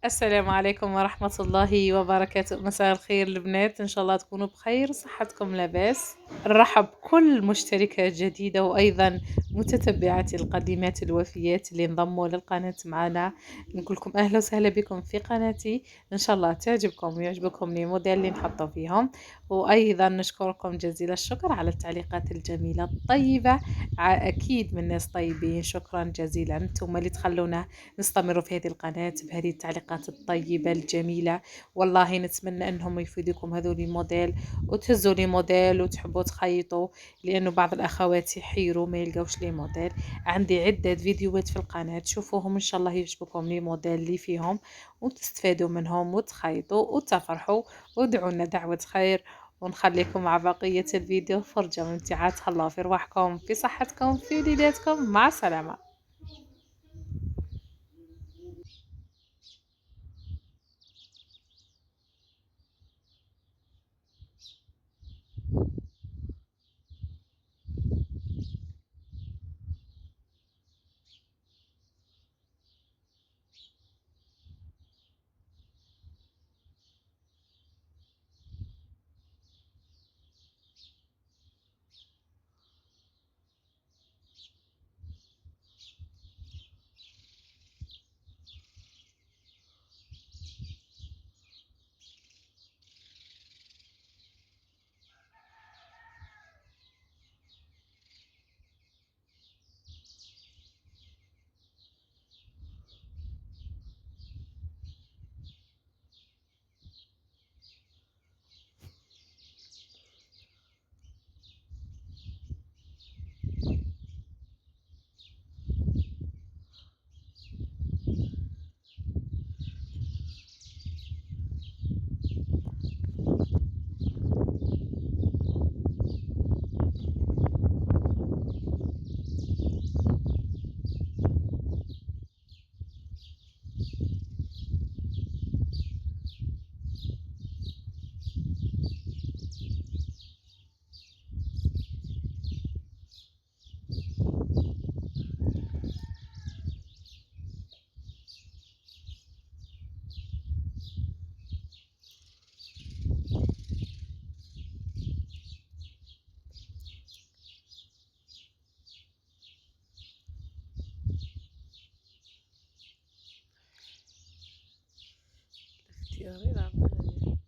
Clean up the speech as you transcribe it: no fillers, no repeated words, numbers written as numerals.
السلام عليكم ورحمة الله وبركاته. مساء الخير البنات، إن شاء الله تكونوا بخير، صحتكم لاباس. نرحب بكل مشتركات جديدة وأيضا متتبعاتي القديمات الوفيات اللي انضموا للقناة معنا. نقول لكم أهلا وسهلا بكم في قناتي، إن شاء الله تعجبكم ويعجبكم لي موديل اللي نحطه فيهم. وأيضا نشكركم جزيل الشكر على التعليقات الجميلة الطيبة. أكيد من ناس طيبين، شكرا جزيلا، انتم اللي تخلونا نستمر في هذه القناة بهذه التعليقات الطيبة الجميلة. والله نتمنى أنهم يفيدوكم هذول الموديل، وتهزوا لي موديل وتحبوا تخيطوا، لأنه بعض الأخوات يحيروا ما يلقوش لي موديل. عندي عدة فيديوهات في القناة، شوفوهم إن شاء الله يعجبكم لي موديل اللي فيهم وتستفادوا منهم وتخيطوا وتفرحوا. وادعوا لنا دعوة خير، ونخليكم مع بقية الفيديو فرجة ممتعة. تهلاو في رواحكم، في صحتكم، في وليداتكم، مع السلامة. اختياري العقارية.